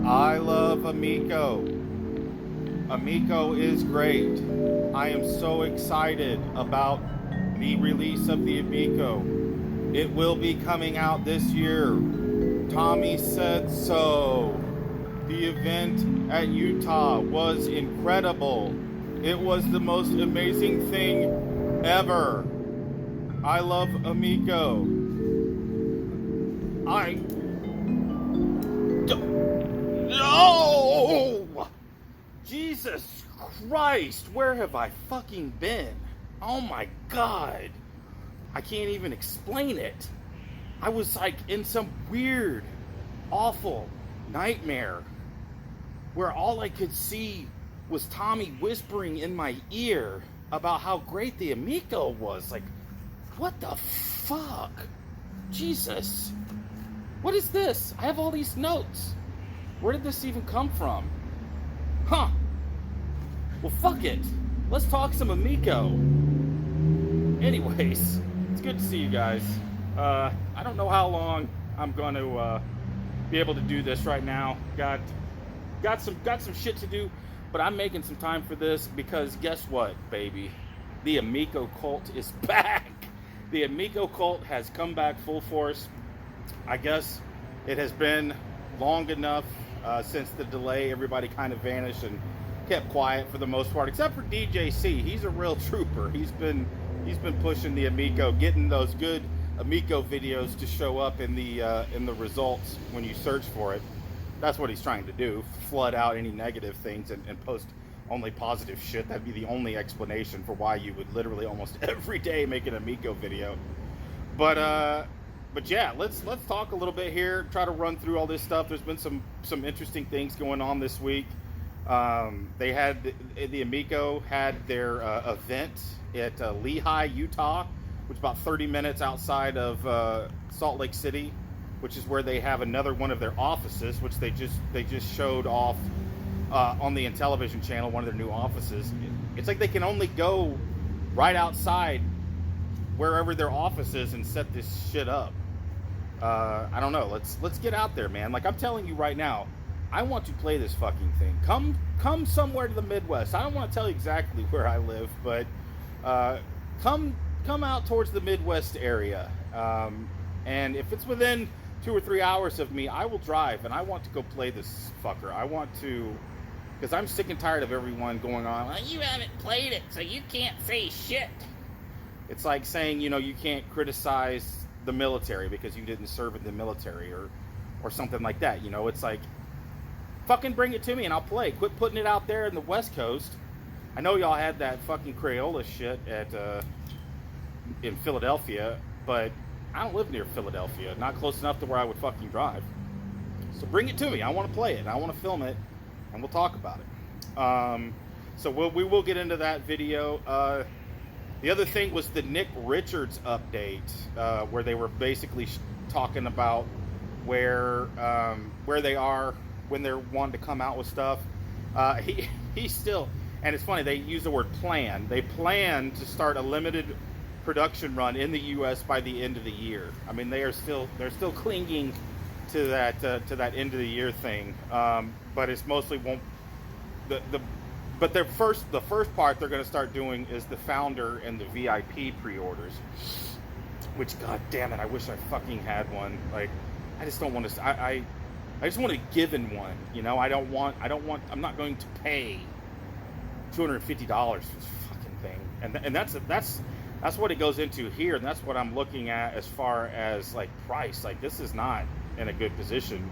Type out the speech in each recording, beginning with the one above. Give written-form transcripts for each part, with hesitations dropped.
I love Amico. Amico is great. I am so excited about the release of the Amico. It will be coming out this year. Tommy said so. The event at Utah was incredible. It was the most amazing thing ever. I love Amico. No! Jesus Christ, where have I fucking been? Oh my God. I can't even explain it. I was like in some weird, awful nightmare where all I could see was Tommy whispering in my ear about how great the Amico was. Like, what the fuck? Jesus. What is this? I have all these notes. Where did this even come from? Huh. Well, fuck it. Let's talk some Amico. Anyways, it's good to see you guys. I don't know how long I'm going to be able to do this right now. Got some shit to do, but I'm making some time for this because guess what, baby? The Amico cult is back. The Amico cult has come back full force. I guess it has been long enough since the delay. Everybody kind of vanished and kept quiet for the most part, except for DJC. He's a real trooper. He's been pushing the Amico, getting those good Amico videos to show up in the results when you search for it. That's what he's trying to do, flood out any negative things and post only positive shit. That'd be the only explanation for why you would literally almost every day make an Amico video. But yeah, let's talk a little bit here, try to run through all this stuff. There's been some interesting things going on this week. They had the Amico had their event at Lehigh, Utah, which is about 30 minutes outside of Salt Lake City, which is where they have another one of their offices, which they just showed off on the Intellivision channel, one of their new offices. It's like they can only go right outside wherever their office is and set this shit up. I don't know. Let's get out there, man. Like I'm telling you right now, I want to play this fucking thing. Come somewhere to the Midwest. I don't want to tell you exactly where I live, but come out towards the Midwest area. And if it's within 2 or 3 hours of me, I will drive, and I want to go play this fucker. I want to, because I'm sick and tired of everyone going on, well, you haven't played it, so you can't say shit. It's like saying, you can't criticize the military because you didn't serve in the military or something like that. It's like, fucking bring it to me and I'll play. Quit putting it out there in the West Coast. I know y'all had that fucking Crayola shit in Philadelphia, but I don't live near Philadelphia, not close enough to where I would fucking drive. So bring it to me. I want to play it. I want to film it, and we'll talk about it. So we will get into that video. The other thing was the Nick Richards update, where they were basically talking about where they are when they're wanting to come out with stuff. He's still, and it's funny, they use the word plan. They plan to start a limited production run in the U.S. by the end of the year. I mean, they're still clinging to that end of the year thing. But it's mostly but the first part they're going to start doing is the founder and the VIP pre-orders. Which, god damn it, I wish I fucking had one. Like, I just don't want to. I just want a given one. I'm not going to pay $250 for this fucking thing. And that's what it goes into here, and that's what I'm looking at as far as like price. Like, this is not in a good position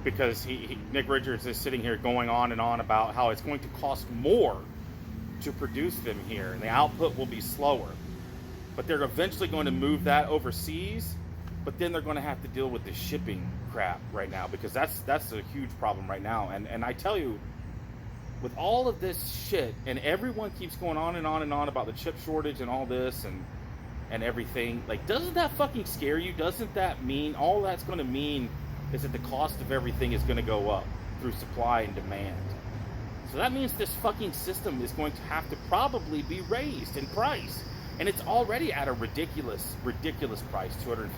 because Nick Richards is sitting here going on and on about how it's going to cost more to produce them here, and the output will be slower. But they're eventually going to move that overseas, but then they're going to have to deal with the shipping crap right now because that's a huge problem right now. And I tell you, with all of this shit, and everyone keeps going on and on and on about the chip shortage and all this and everything, like, doesn't that fucking scare you? Doesn't that mean all that's going to mean is that the cost of everything is going to go up through supply and demand? So that means this fucking system is going to have to probably be raised in price, and it's already at a ridiculous price, $250.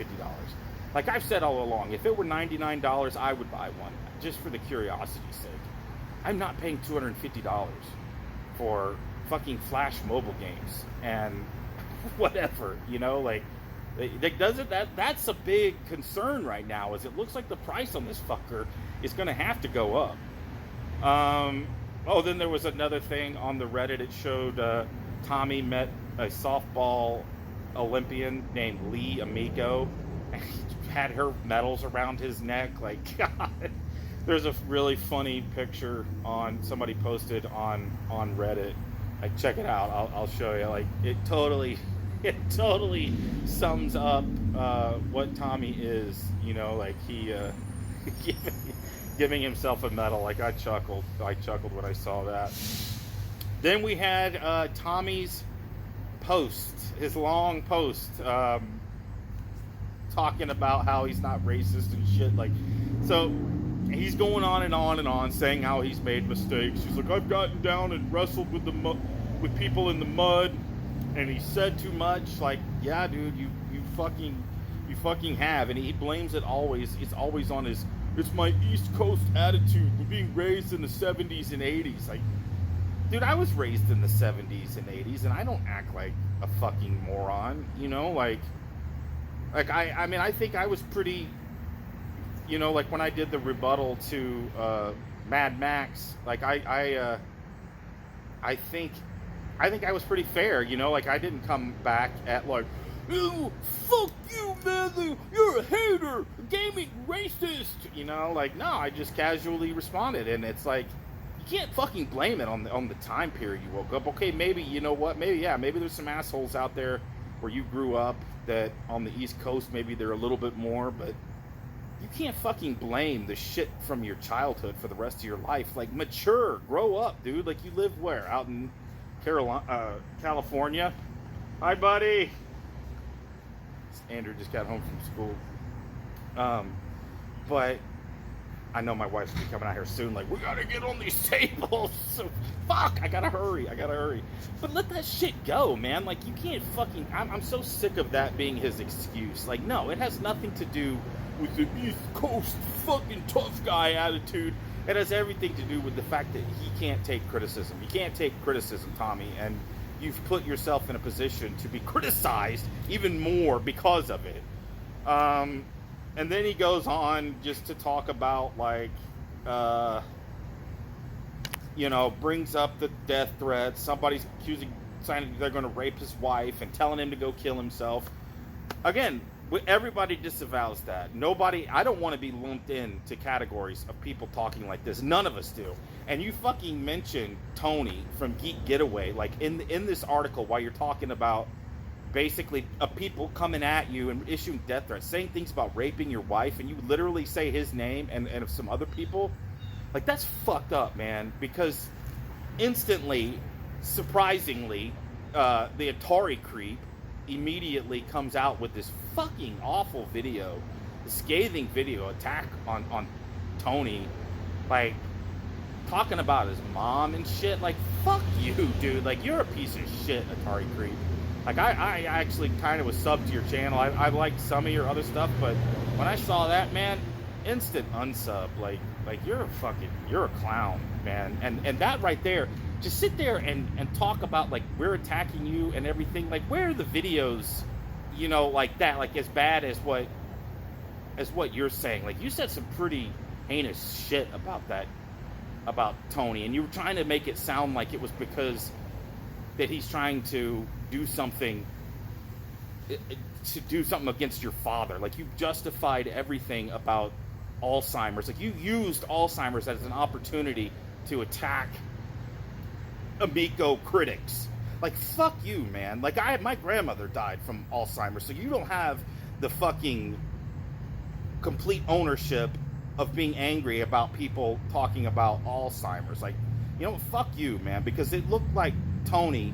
Like I've said all along, if it were $99, I would buy one, just for the curiosity's sake. I'm not paying $250 for fucking Flash mobile games and whatever, you know, like, that's a big concern right now, is it looks like the price on this fucker is going to have to go up. Then there was another thing on the Reddit. It showed Tommy met a softball Olympian named Amico, and he had her medals around his neck. Like, God, there's a really funny picture somebody posted on Reddit. Like, check it out. I'll show you. Like, it totally sums up what Tommy is. You know, like he giving himself a medal. Like, I chuckled when I saw that. Then we had Tommy's post, his long post, talking about how he's not racist and shit. Like, so he's going on and on and on, saying how he's made mistakes. He's like, I've gotten down and wrestled with people in the mud, and he said too much. Like, yeah, dude, you fucking have. And he blames it always. It's always on it's my East Coast attitude. We're being raised in the 70s and 80s. Like, dude, I was raised in the 70s and 80s, and I don't act like a fucking moron, you know? Like I mean, I think I was pretty, you know, like when I did the rebuttal to Mad Max, like I think I was pretty fair, you know? Like, I didn't come back at like, ew, fuck you, man, you're a hater, gaming racist, you know? Like, no, I just casually responded, and it's like, you can't fucking blame it on the time period you woke up. Okay, maybe, you know what, maybe there's some assholes out there where you grew up that on the East Coast, maybe they're a little bit more, but you can't fucking blame the shit from your childhood for the rest of your life. Like, mature, grow up, dude. Like, you live where? Out in California? Hi, buddy. Andrew just got home from school. But I know my wife's gonna be coming out here soon. Like, we gotta get on these tables. So, fuck, I gotta hurry. But let that shit go, man. Like, you can't fucking... I'm so sick of that being his excuse. Like, no, it has nothing to do with the East Coast fucking tough guy attitude. It has everything to do with the fact that he can't take criticism. You can't take criticism, Tommy, and you've put yourself in a position to be criticized even more because of it. And then he goes on just to talk about, like, you know, brings up the death threats. Somebody's saying they're going to rape his wife and telling him to go kill himself. Again, everybody disavows that. Nobody, I don't want to be lumped into categories of people talking like this. None of us do. And you fucking mentioned Tony from Geek Getaway, like, in this article, while you're talking about basically people coming at you and issuing death threats, saying things about raping your wife, and you literally say his name and of some other people. Like, that's fucked up, man, because instantly, surprisingly, the Atari creep immediately comes out with this fucking awful video, scathing video attack on Tony, like, talking about his mom and shit. Like, fuck you, dude. Like, you're a piece of shit, Atari creep. Like, I actually kind of was subbed to your channel. I liked some of your other stuff, but when I saw that, man, instant unsub. Like you're a clown, man. And that right there, just sit there and talk about, like, we're attacking you and everything. Like, where are the videos, you know, like that, like as bad as what you're saying? Like, you said some pretty heinous shit about Tony, and you were trying to make it sound like it was because that he's trying to do something against your father. Like, you justified everything about Alzheimer's. Like, you used Alzheimer's as an opportunity to attack Amico critics. Like, fuck you, man. Like, my grandmother died from Alzheimer's, so you don't have the fucking complete ownership of being angry about people talking about Alzheimer's. Like, you know, fuck you, man, because it looked like Tony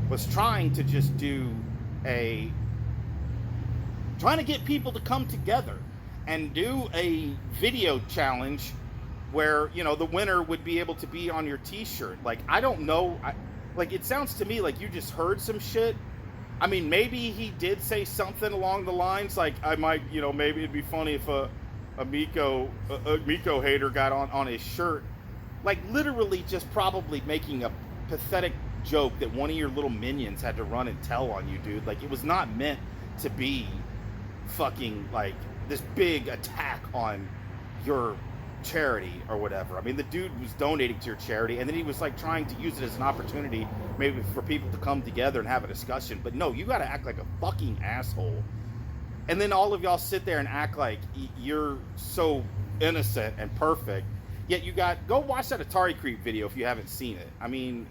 was trying to just trying to get people to come together and do a video challenge where, you know, the winner would be able to be on your t-shirt. Like, I don't know, like, it sounds to me like you just heard some shit I mean, maybe he did say something along the lines like, I might, maybe it'd be funny if a Amico hater got on his shirt. Like, literally just probably making a pathetic joke that one of your little minions had to run and tell on you, dude. Like, it was not meant to be fucking, like, this big attack on your charity or whatever. I mean, the dude was donating to your charity, and then he was like trying to use it as an opportunity maybe for people to come together and have a discussion. But no, you got to act like a fucking asshole, and then all of y'all sit there and act like you're so innocent and perfect, yet you go watch that Atari Creep video if you haven't seen it. I mean,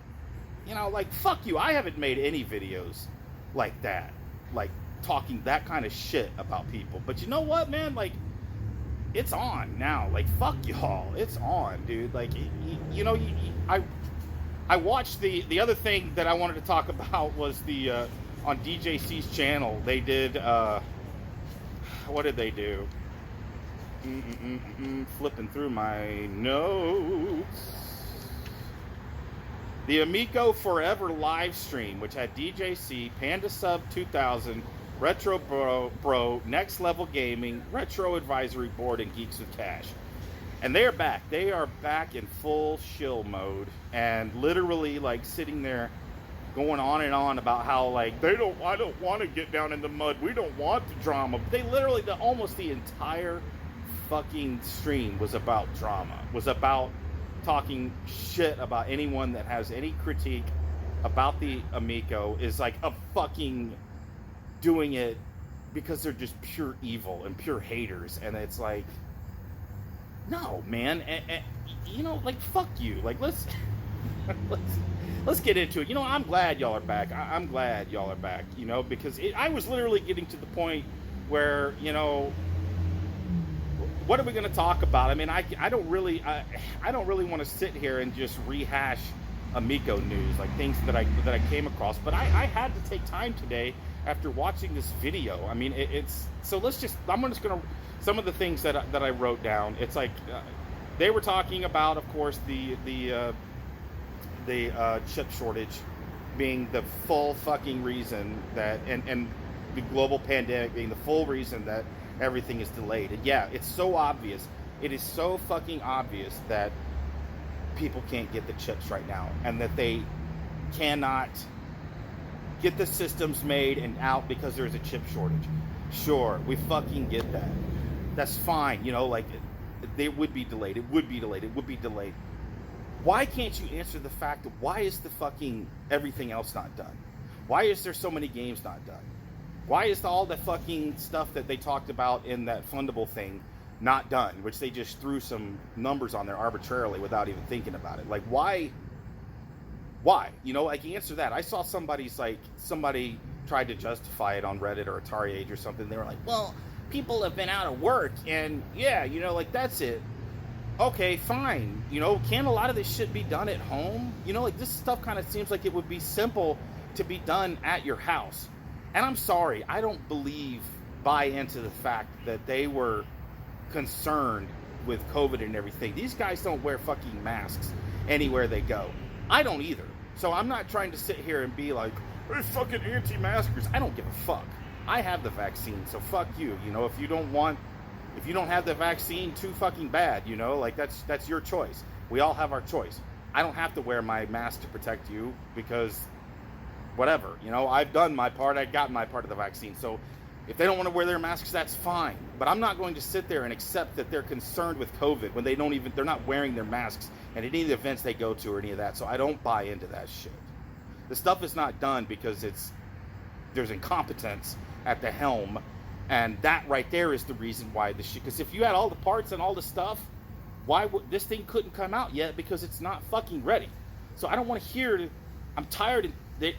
like, fuck you. I haven't made any videos like that, like talking that kind of shit about people. But you know what, man, like, it's on now. Like, fuck y'all. It's on, dude. Like, I watched the other thing that I wanted to talk about was the on DJC's channel. They did what did they do? Flipping through my notes. The Amico Forever live stream, which had DJC, Panda Sub 2000, Retro Bro, Next Level Gaming, Retro Advisory Board, and Geeks with Cash. And they are back. They are back in full shill mode, and literally, like, sitting there going on and on about how, like, I don't want to get down in the mud. We don't want the drama. They literally, almost the entire fucking stream was about drama. Was about talking shit about anyone that has any critique about the Amico is like a fucking doing it because they're just pure evil and pure haters. And it's like, no, man, like, fuck you. Like, let's get into it. I'm glad y'all are back. I'm glad y'all are back, because I was literally getting to the point where, what are we going to talk about? I mean, I don't really want to sit here and just rehash Amico news, like things that I came across. But I had to take time today after watching this video. I mean, it's so I'm just gonna some of the things that I wrote down. It's like they were talking about, of course, the chip shortage being the full fucking reason that, and the global pandemic being the full reason that everything is delayed. And yeah, it's so obvious. It is so fucking obvious that people can't get the chips right now, and that they cannot get the systems made and out because there's a chip shortage. Sure, we fucking get that. That's fine. Like, they would be delayed. It would be delayed. It would be delayed. Why can't you answer the fact of why is the fucking everything else not done? Why is there so many games not done? Why is all the fucking stuff that they talked about in that fundable thing not done, which they just threw some numbers on there arbitrarily without even thinking about it? Like, why? Like, answer that. I saw somebody tried to justify it on Reddit or Atari Age or something. They were like, well, people have been out of work, and yeah, like, that's it. Okay, fine. Can a lot of this shit be done at home? Like, this stuff kind of seems like it would be simple to be done at your house. And I'm sorry, I don't buy into the fact that they were concerned with COVID and everything. These guys don't wear fucking masks anywhere they go. I don't either. So I'm not trying to sit here and be like, they're fucking anti-maskers. I don't give a fuck. I have the vaccine, so fuck you. If you don't have the vaccine, too fucking bad. Like, that's your choice. We all have our choice. I don't have to wear my mask to protect you because whatever, I've done my part. I got my part of the vaccine. So if they don't want to wear their masks, that's fine. But I'm not going to sit there and accept that they're concerned with COVID when they're not wearing their masks at any of the events they go to or any of that. So I don't buy into that shit. The stuff is not done because there's incompetence at the helm, and that right there is the reason why the shit. Because if you had all the parts and all the stuff, why would this thing couldn't come out yet? Because it's not fucking ready. So I don't want to hear. I'm tired.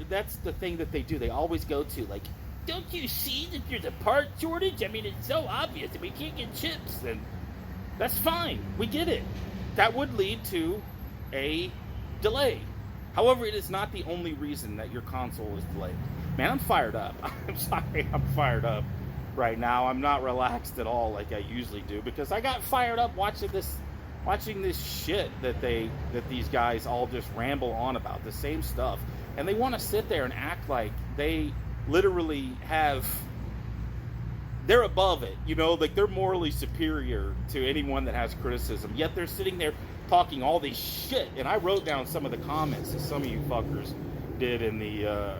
That's the thing that they do. They always go to, like, don't you see that there's a part shortage? I mean, it's so obvious that we can't get chips. And that's fine. We get it. That would lead to a delay. However, it is not the only reason that your console is delayed. Man, I'm fired up. I'm sorry, I'm fired up right now. I'm not relaxed at all like I usually do, because I got fired up watching this shit that these guys all just ramble on about, the same stuff. And they want to sit there and act like they literally they're above it, you know, like they're morally superior to anyone that has criticism, yet they're sitting there talking all this shit. And I wrote down some of the comments that some of you fuckers did in the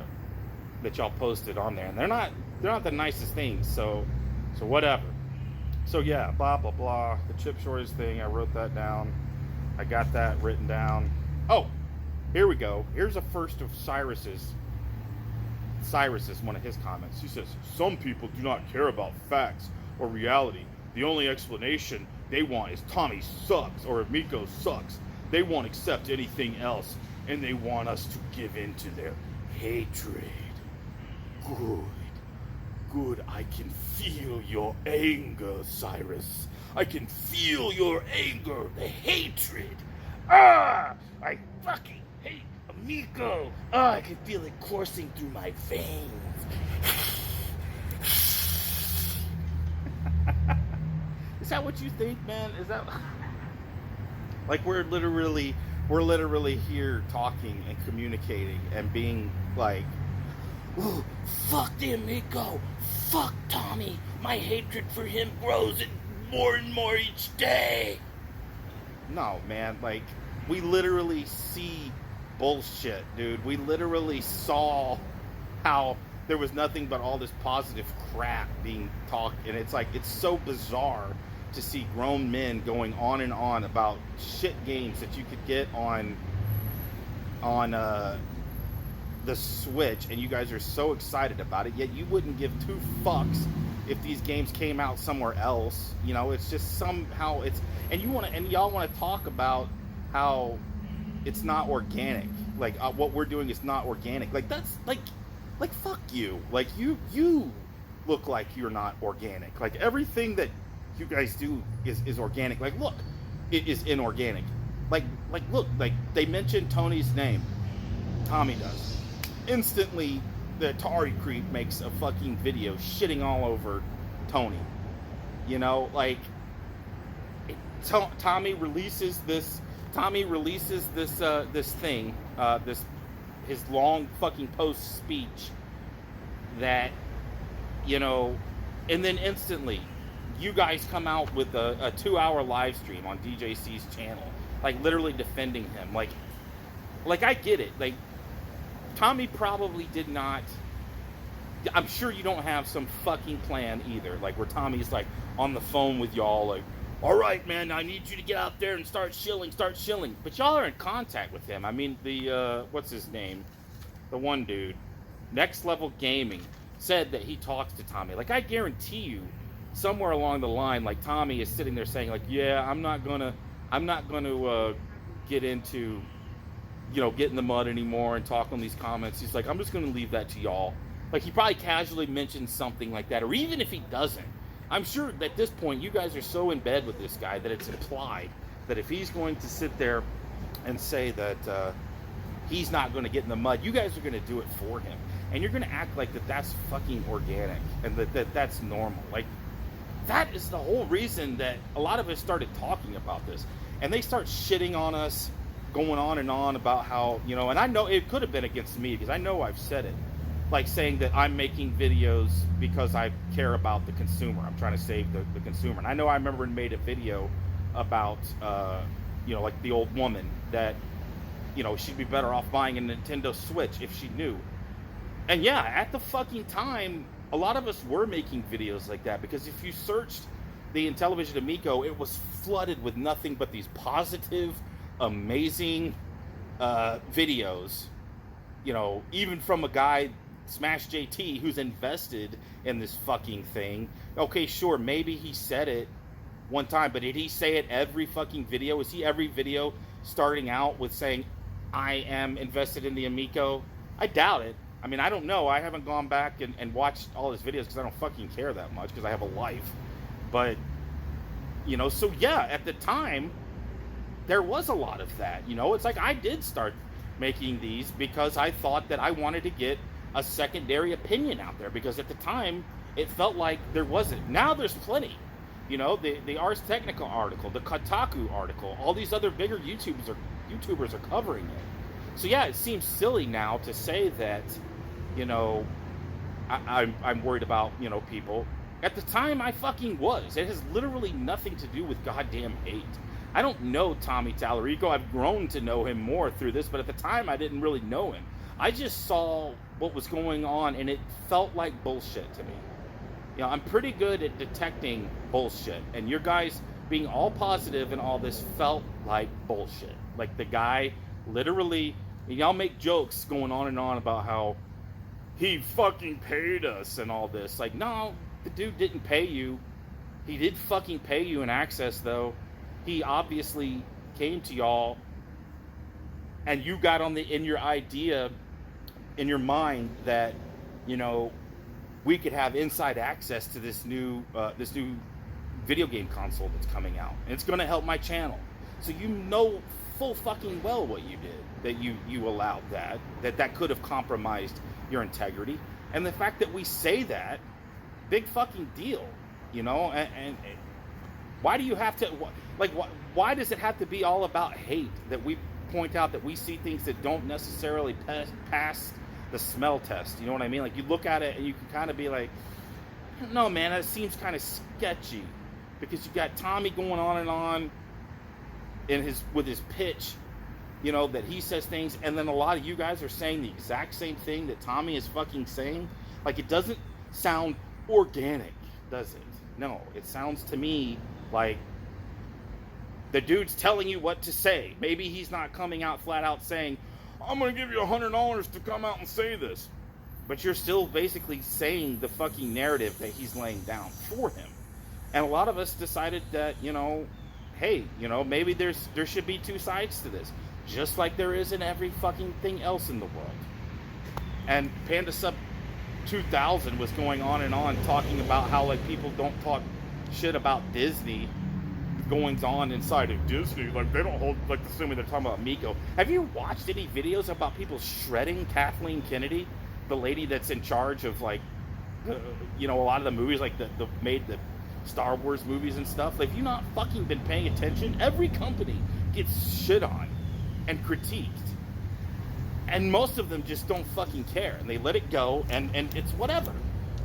that y'all posted on there, and they're not the nicest things. So whatever. So yeah, blah blah blah. The chip shortage thing, I wrote that down. I got that written down. Oh, here we go. Here's a first of Cyrus's, one of his comments. He says, some people do not care about facts or reality. The only explanation they want is Tommy sucks or Amico sucks. They won't accept anything else, and they want us to give in to their hatred. Good, I can feel your anger, Cyrus. I can feel your anger, the hatred. I fucking hate Amico. I can feel it coursing through my veins. Is that what you think, man? Is that like we're literally here talking and communicating and being like, ooh, fuck the Amico, fuck Tommy. My hatred for him grows more and more each day. No, man, like we literally see bullshit, dude. We literally saw how there was nothing but all this positive crap being talked, and it's like, it's so bizarre to see grown men going on and on about shit games that you could get on the Switch, and you guys are so excited about it, yet you wouldn't give two fucks if these games came out somewhere else. You know, it's just somehow and y'all want to talk about how it's not organic. Like what we're doing is not organic. Like that's like fuck you. Like you look like you're not organic. Like everything that you guys do is organic. Like look, it is inorganic. Like look, like they mentioned Tony's name. Tommy does. Instantly, the Atari creep makes a fucking video shitting all over Tony. You know, like Tommy releases this thing, his long fucking post speech that, you know, and then instantly you guys come out with a 2-hour live stream on DJC's channel, like literally defending him. Like I get it. Like Tommy probably did not. I'm sure you don't have some fucking plan either, like where Tommy's like on the phone with y'all, like, all right, man, I need you to get out there and start shilling. But y'all are in contact with him. I mean, the, what's his name? The one dude, Next Level Gaming, said that he talks to Tommy. Like, I guarantee you, somewhere along the line, like, Tommy is sitting there saying, like, yeah, I'm not gonna get into, you know, get in the mud anymore and talk on these comments. He's like, I'm just gonna leave that to y'all. Like, he probably casually mentions something like that, or even if he doesn't, I'm sure at this point you guys are so in bed with this guy that it's implied that if he's going to sit there and say that he's not going to get in the mud, you guys are going to do it for him, and you're going to act like that's fucking organic and that's normal. Like, that is the whole reason that a lot of us started talking about this, and they start shitting on us, going on and on about how, you know, and I know it could have been against me because I know I've said it, like saying that I'm making videos because I care about the consumer. I'm trying to save the consumer. And I know I remember and made a video about, you know, like the old woman that, you know, she'd be better off buying a Nintendo Switch if she knew. And yeah, at the fucking time, a lot of us were making videos like that, because if you searched the Intellivision Amico, it was flooded with nothing but these positive, amazing videos, you know, even from a guy, Smash JT, who's invested in this fucking thing. Okay, sure, maybe he said it one time, but did he say it every fucking video? Is he every video starting out with saying, I am invested in the Amico? I doubt it. I mean, I don't know. I haven't gone back and watched all his videos because I don't fucking care that much because I have a life. But, you know, so yeah, at the time, there was a lot of that. You know, it's like I did start making these because I thought that I wanted to get a secondary opinion out there, because at the time it felt like there wasn't. Now there's plenty. You know, the Ars Technica article, the Kotaku article, all these other bigger YouTubers are covering it. So yeah, it seems silly now to say that, you know, I'm worried about, people. At the time, I fucking was. It has literally nothing to do with goddamn hate. I don't know Tommy Tallarico. I've grown to know him more through this, but at the time, I didn't really know him. I just saw what was going on, and it felt like bullshit to me. I'm pretty good at detecting bullshit, and your guys being all positive and all this felt like bullshit. Like the guy literally, y'all make jokes going on and on about how he fucking paid us and all this. Like, no, the dude didn't pay you. He did fucking pay you in access, though. He obviously came to y'all, and you got in your idea, in your mind that, we could have inside access to this new video game console that's coming out, and it's going to help my channel. So full fucking well what you did, that you allowed that could have compromised your integrity. And the fact that we say that, big fucking deal, and why do you have to, like, why does it have to be all about hate, that we point out that we see things that don't necessarily pass the smell test? You know what I mean? Like, you look at it and you can kind of be like, no, man, that seems kind of sketchy, because you got Tommy going on and on with his pitch, that he says things, and then a lot of you guys are saying the exact same thing that Tommy is fucking saying. Like, it doesn't sound organic, does it? No, it sounds to me like the dude's telling you what to say. Maybe he's not coming out flat out saying, I'm going to give you $100 to come out and say this. But you're still basically saying the fucking narrative that he's laying down for him. And a lot of us decided that, hey, maybe there should be two sides to this. Just like there is in every fucking thing else in the world. And Panda Sub 2000 was going on and on talking about how, like, people don't talk shit about Disney goings on inside of Disney. Like, they don't hold, like, assuming they're talking about Amico. Have you watched any videos about people shredding Kathleen Kennedy, the lady that's in charge of, like, a lot of the movies, like made the Star Wars movies and stuff? Like, have you not fucking been paying attention? Every company gets shit on and critiqued, and most of them just don't fucking care, and they let it go, and it's whatever.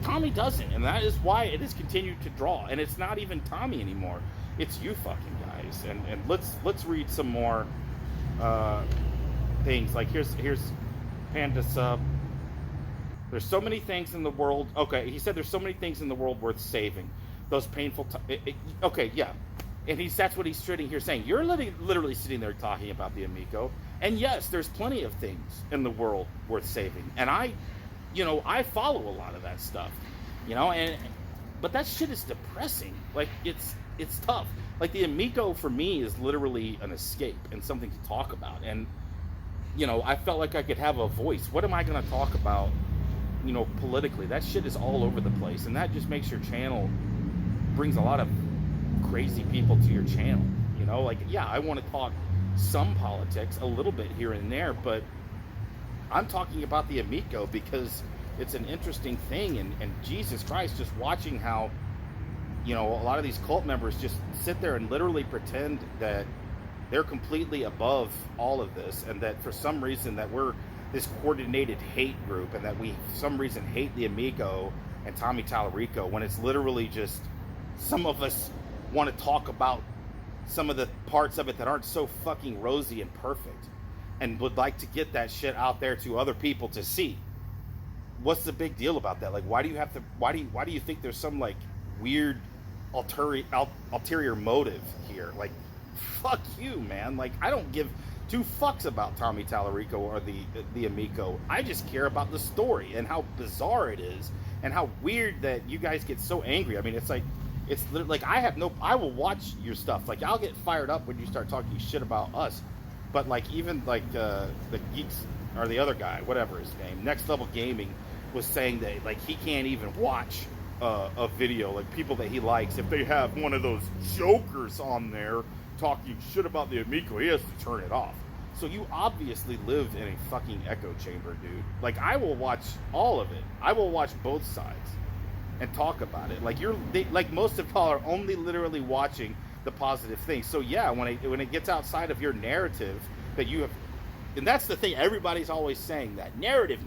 Tommy doesn't, and that is why it has continued to draw. And it's not even Tommy anymore, it's you fucking guys. And let's read some more things. Like, here's Panda Sub. There's so many things in the world. Okay, he said there's so many things in the world worth saving. Those painful okay, yeah. And that's what he's sitting here saying. You're literally sitting there talking about the Amico. And yes, there's plenty of things in the world worth saving. And I follow a lot of that stuff. But that shit is depressing. Like, it's tough. Like, the Amico for me is literally an escape and something to talk about. And, I felt like I could have a voice. What am I going to talk about, politically? That shit is all over the place. And that just makes your channel, brings a lot of crazy people to your channel. Like, yeah, I want to talk some politics a little bit here and there, but I'm talking about the Amico because it's an interesting thing. And Jesus Christ, just watching how, a lot of these cult members just sit there and literally pretend that they're completely above all of this, and that for some reason that we're this coordinated hate group, and that we for some reason hate the Amico and Tommy Tallarico, when it's literally just some of us want to talk about some of the parts of it that aren't so fucking rosy and perfect, and would like to get that shit out there to other people to see. What's the big deal about that? Like, why do you think there's some, like, weird ulterior motive here? Like, fuck you, man. Like, I don't give two fucks about Tommy Tallarico or the Amico. I just care about the story and how bizarre it is, and how weird that you guys get so angry. I mean, it's like I will watch your stuff. Like, I'll get fired up when you start talking shit about us. But, like, even like the geeks, or the other guy, whatever his name, Next Level Gaming, was saying that, like, he can't even watch a video, like, people that he likes, if they have one of those jokers on there talking shit about the Amico, he has to turn it off. So you obviously lived in a fucking echo chamber, dude. Like, I will watch all of it. I will watch both sides and talk about it. Like, like most of y'all are only literally watching the positive things. So yeah, when it gets outside of your narrative that you have, and that's the thing, everybody's always saying that narrative.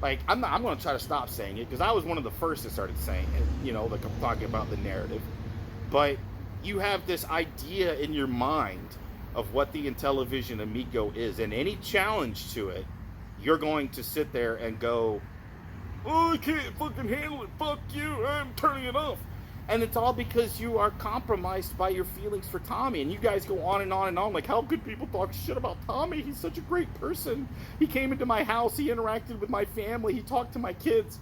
Like, I'm going to try to stop saying it because I was one of the first that started saying it, you know, like I'm talking about the narrative. But you have this idea in your mind of what the Intellivision Amico is, and any challenge to it, you're going to sit there and go, oh, I can't fucking handle it, fuck you, I'm turning it off. And it's all because you are compromised by your feelings for Tommy. And you guys go on and on and on. Like, how could people talk shit about Tommy? He's such a great person. He came into my house. He interacted with my family. He talked to my kids.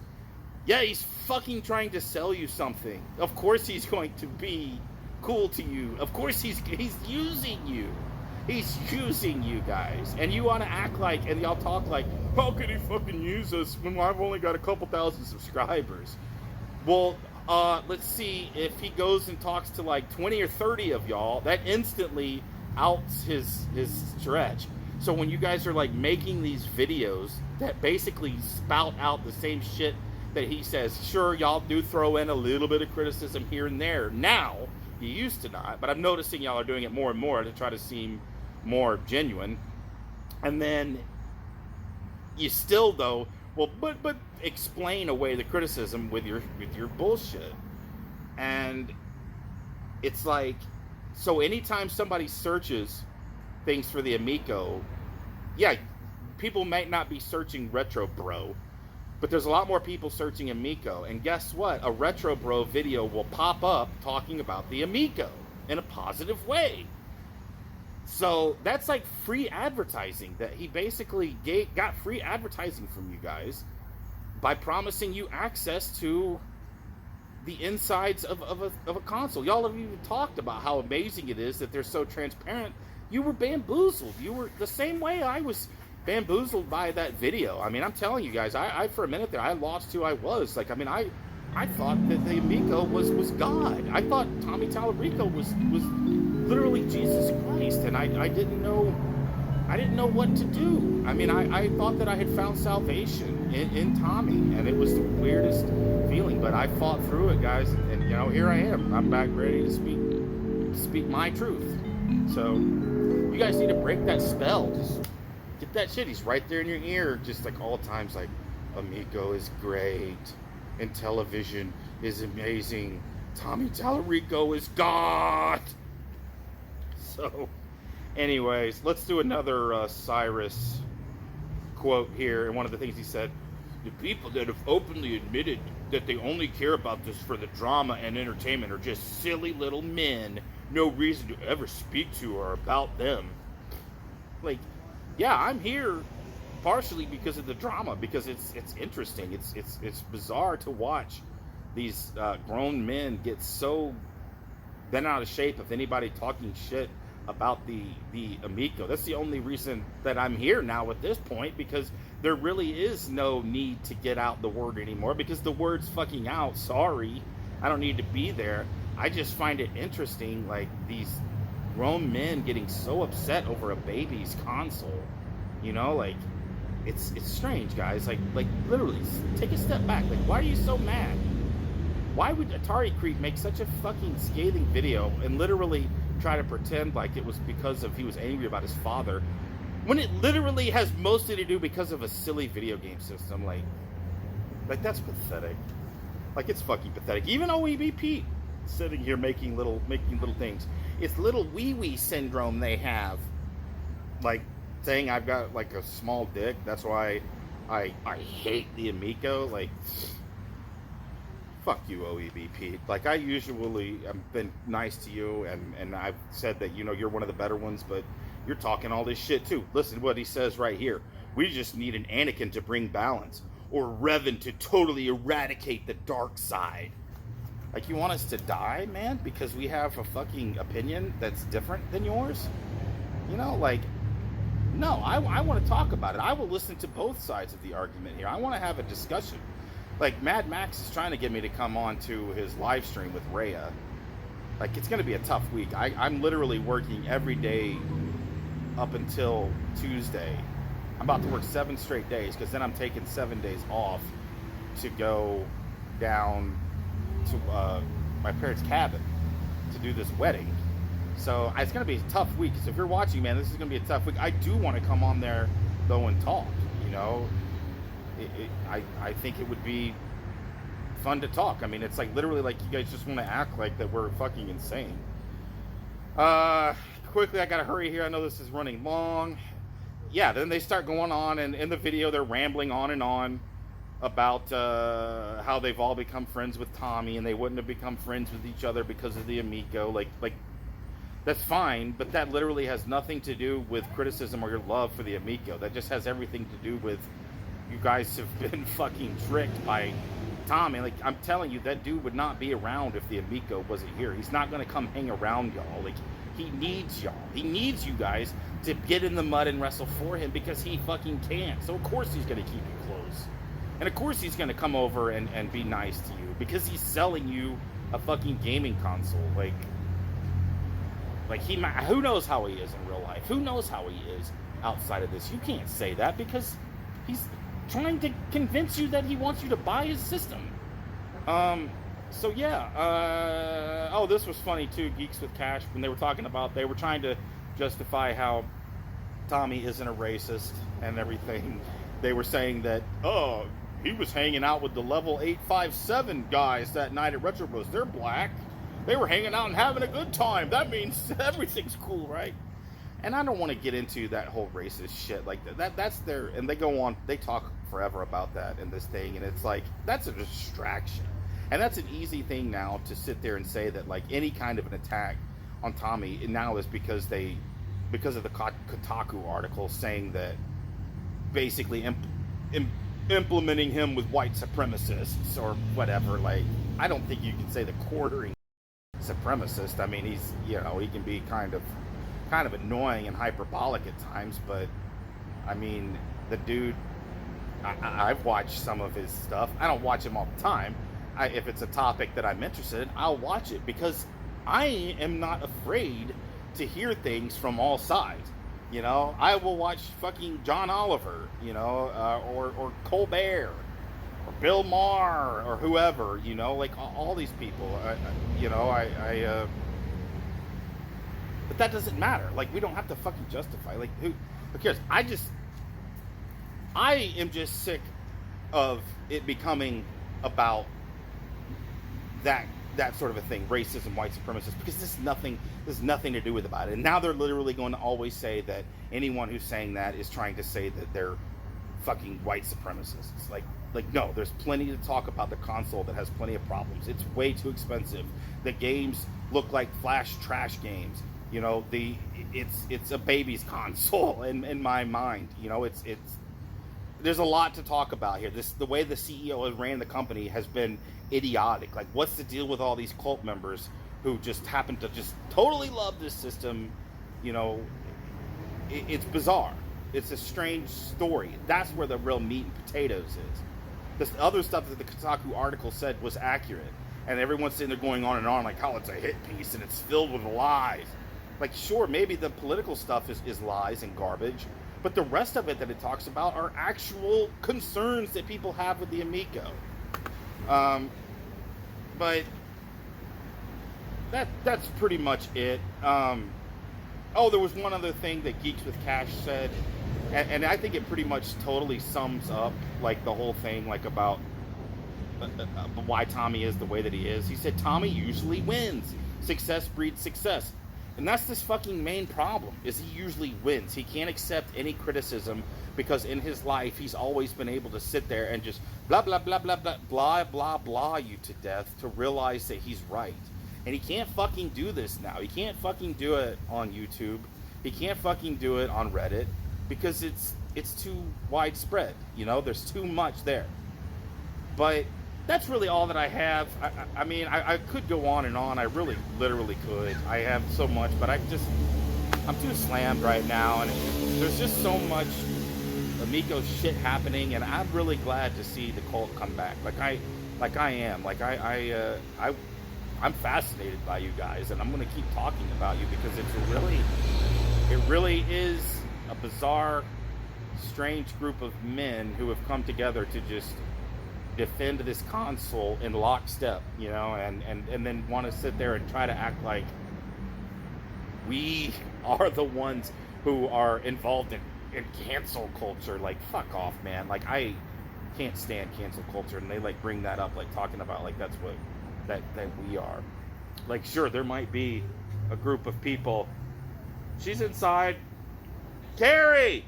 Yeah, he's fucking trying to sell you something. Of course he's going to be cool to you. Of course he's using you. He's using you guys. And you want to act like, and y'all talk like, how could he fucking use us when I've only got a couple thousand subscribers? Well, let's see, if he goes and talks to like 20 or 30 of y'all, that instantly outs his stretch. So when you guys are like making these videos that basically spout out the same shit that he says, sure, y'all do throw in a little bit of criticism here and there. Now, you used to not, but I'm noticing y'all are doing it more and more to try to seem more genuine. And then you still, though, well, but explain away the criticism with your bullshit. And it's like, so anytime somebody searches things for the Amico, yeah, people might not be searching Retro Bro, but there's a lot more people searching Amico. And guess what? A Retro Bro video will pop up talking about the Amico in a positive way. So that's like free advertising, that he basically got free advertising from you guys by promising you access to the insides of a console. Y'all have even talked about how amazing it is that they're so transparent. You were bamboozled. You were the same way I was bamboozled by that video. I mean, I'm telling you guys, I for a minute there, I lost who I was. Like, I mean, I thought that the Amico was God. I thought Tommy Tallarico was literally Jesus Christ, and I didn't know what to do. I mean, I thought that I had found salvation in Tommy, and it was the weirdest feeling, but I fought through it, guys, and you know, here I am. I'm back ready to speak my truth. So you guys need to break that spell. Just get that shit. He's right there in your ear, just like all times, like, Amico is great, Intellivision is amazing, Tommy Tallarico is God. So, anyways, let's do another Cyrus quote here. And one of the things he said, the people that have openly admitted that they only care about this for the drama and entertainment are just silly little men. No reason to ever speak to or about them. Like, yeah, I'm here partially because of the drama, because it's interesting. It's bizarre to watch these grown men get so bent out of shape of anybody talking shit about the Amico. That's the only reason that I'm here now at this point, because there really is no need to get out the word anymore, because the word's fucking out. Sorry, I don't need to be there. I just find it interesting, like, these grown men getting so upset over a baby's console. You know, like, it's strange, guys. Like literally, take a step back. Like, why are you so mad? Why would Atari Creep make such a fucking scathing video and literally try to pretend like it was because of he was angry about his father, when it literally has mostly to do because of a silly video game system? Like that's pathetic. Like, it's fucking pathetic. Even OEB Pete sitting here making little things. It's little wee syndrome they have. Like, saying I've got like a small dick, that's why I hate the Amico. Like, fuck you, OEB Pete. Like, I usually have been nice to you, and I've said that, you know, you're one of the better ones, but you're talking all this shit too. Listen to what he says right here. We just need an Anakin to bring balance, or Revan to totally eradicate the dark side. Like, you want us to die, man, because we have a fucking opinion that's different than yours? You know, like, no, I want to talk about it. I will listen to both sides of the argument here. I want to have a discussion. Like, Mad Max is trying to get me to come on to his live stream with Rhea. Like, it's going to be a tough week. I'm literally working every day up until Tuesday. I'm about to work 7 straight days, because then I'm taking 7 days off to go down to my parents' cabin to do this wedding. So it's going to be a tough week. So if you're watching, man, this is going to be a tough week. I do want to come on there, though, and talk, you know. I think it would be fun to talk. I mean, it's like literally like you guys just want to act like that we're fucking insane. Quickly, I gotta hurry here. I know this is running long. Yeah, then they start going on, and in the video they're rambling on and on about how they've all become friends with Tommy, and they wouldn't have become friends with each other because of the Amico. Like that's fine, but that literally has nothing to do with criticism or your love for the Amico. That just has everything to do with you guys have been fucking tricked by Tommy. Like, I'm telling you, that dude would not be around if the Amico wasn't here. He's not going to come hang around y'all. Like, he needs y'all. He needs you guys to get in the mud and wrestle for him because he fucking can't. So, of course, he's going to keep you close. And, of course, he's going to come over and be nice to you because he's selling you a fucking gaming console. Like who knows how he is in real life? Who knows how he is outside of this? You can't say that because he's trying to convince you that he wants you to buy his system. So yeah. Oh, this was funny too. Geeks with Cash, when they were talking about, they were trying to justify how Tommy isn't a racist and everything. They were saying that, oh, he was hanging out with the level 857 guys that night at Retro Bros. They're black. They were hanging out and having a good time. That means everything's cool, right? And I don't want to get into that whole racist shit like that. That's their, and they go on, they talk forever about that in this thing, and it's like, that's a distraction. And that's an easy thing now to sit there and say that, like, any kind of an attack on Tommy now is because of the Kotaku article saying that basically implementing him with white supremacists or whatever. Like, I don't think you can say the quartering supremacist. I mean, he's, you know, he can be kind of annoying and hyperbolic at times, but I mean, the dude, I've watched some of his stuff. I don't watch him all the time. If it's a topic that I'm interested in, I'll watch it because I am not afraid to hear things from all sides. You know, I will watch fucking John Oliver, you know, or Colbert, or Bill Maher, or whoever, you know, like all these people, but that doesn't matter. Like, we don't have to fucking justify. Like, who cares? I am just sick of it becoming about that sort of a thing, racism, white supremacists, because there's nothing to do with about it. And now they're literally going to always say that anyone who's saying that is trying to say that they're fucking white supremacists. Like no, there's plenty to talk about the console that has plenty of problems. It's way too expensive. The games look like flash trash games. You know, it's a baby's console in my mind. You know, it's there's a lot to talk about here. The way the CEO has ran the company has been idiotic. Like, what's the deal with all these cult members who just happen to just totally love this system? You know, it's bizarre. It's a strange story. That's where the real meat and potatoes is. This other stuff that the Kotaku article said was accurate, and everyone's sitting there going on and on like, oh, it's a hit piece and it's filled with lies. Like, sure, maybe the political stuff is lies and garbage, but the rest of it that it talks about are actual concerns that people have with the Amico. But that's pretty much it. Oh, there was one other thing that Geeks with Cash said, and I think it pretty much totally sums up, like, the whole thing, like, about why Tommy is the way that he is. He said Tommy usually wins. Success breeds success. And that's this fucking main problem, is he usually wins. He can't accept any criticism because in his life he's always been able to sit there and just blah, blah, blah, blah, blah, blah, blah, blah you to death to realize that he's right. And he can't fucking do this now. He can't fucking do it on YouTube. He can't fucking do it on Reddit because it's too widespread. You know, there's too much there. But that's really all that I have. I mean, I could go on and on. I really, literally could. I have so much, but I'm too slammed right now, and there's just so much Amico shit happening, and I'm really glad to see the cult come back. I'm fascinated by you guys, and I'm going to keep talking about you because it really is a bizarre, strange group of men who have come together to just defend this console in lockstep, you know, and then want to sit there and try to act like we are the ones who are involved in cancel culture. Like, fuck off, man. Like, can't stand cancel culture, and they like bring that up, like talking about like that's what that we are. Like, sure, there might be a group of people. She's inside. Carrie!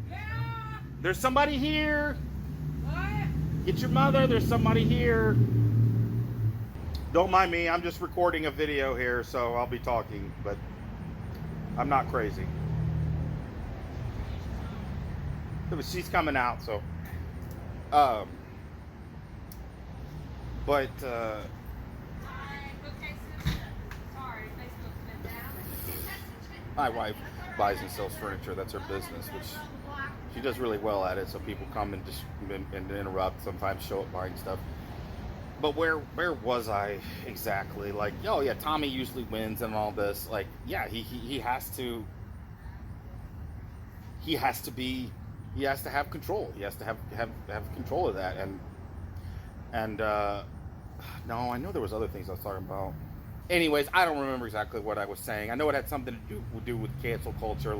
Yeah! There's somebody here. What? Get your mother. There's somebody here. Don't mind me. I'm just recording a video here, so I'll be talking, but I'm not crazy. She's coming out, so. But Okay, sister. Sorry, Facebook's been down. my wife buys and sells furniture. That's her business, which she does really well at it. So people come and just and interrupt. Sometimes show up buying stuff. But where was I exactly? Like, oh yeah, Tommy usually wins and all this. Like, yeah, he has to. He has to be. He has to have control. He has to have control of that. And no, I know there was other things I was talking about. Anyways, I don't remember exactly what I was saying. I know it had something to do with cancel culture.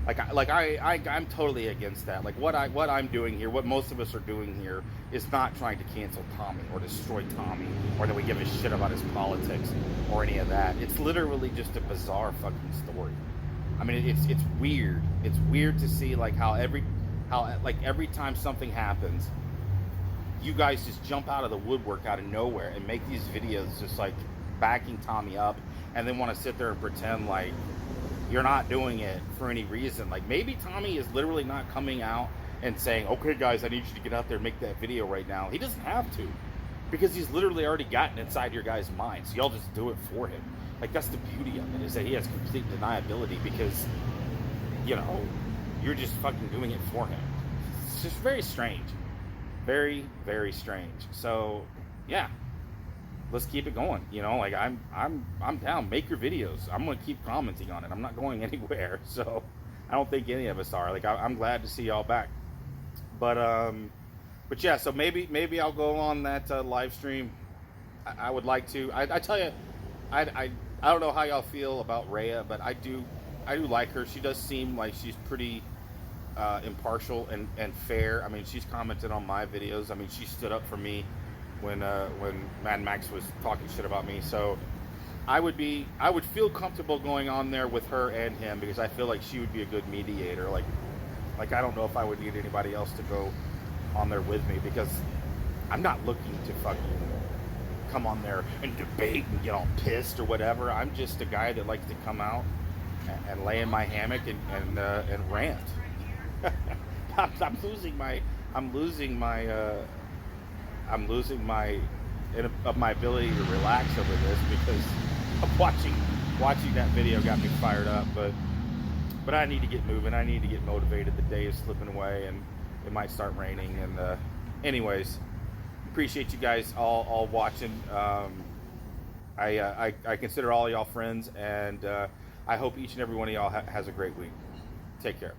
I'm totally against that. Like what I'm doing here, what most of us are doing here, is not trying to cancel Tommy or destroy Tommy, or that we give a shit about his politics or any of that. It's literally just a bizarre fucking story. I mean, it's weird. It's weird to see like how every time something happens, you guys just jump out of the woodwork out of nowhere and make these videos just like backing Tommy up, and then want to sit there and pretend like you're not doing it for any reason. Like maybe Tommy is literally not coming out and saying, okay guys, I need you to get out there and make that video right now. He doesn't have to, because he's literally already gotten inside your guys' minds. So y'all just do it for him. Like that's the beauty of it, is that he has complete deniability, because you know you're just fucking doing it for him. It's just very strange. Very, very strange. So yeah, let's keep it going. You know, like I'm down. Make your videos. I'm gonna keep commenting on it. I'm not going anywhere. So I don't think any of us are. Like I'm glad to see y'all back. But yeah. So maybe I'll go on that live stream. I would like to. I tell you, I don't know how y'all feel about Rhea, but I do like her. She does seem like she's pretty impartial and fair. I mean, she's commented on my videos. I mean, she stood up for me when Mad Max was talking shit about me. So I would feel comfortable going on there with her and him, because I feel like she would be a good mediator. Like I don't know if I would need anybody else to go on there with me, because I'm not looking to fucking come on there and debate and get all pissed or whatever. I'm just a guy that likes to come out and lay in my hammock and rant. I'm losing my ability to relax over this, because of watching that video got me fired up. But I need to get moving. I need to get motivated. The day is slipping away, and it might start raining. And anyways, appreciate you guys all watching. I consider all y'all friends, and I hope each and every one of y'all has a great week. Take care.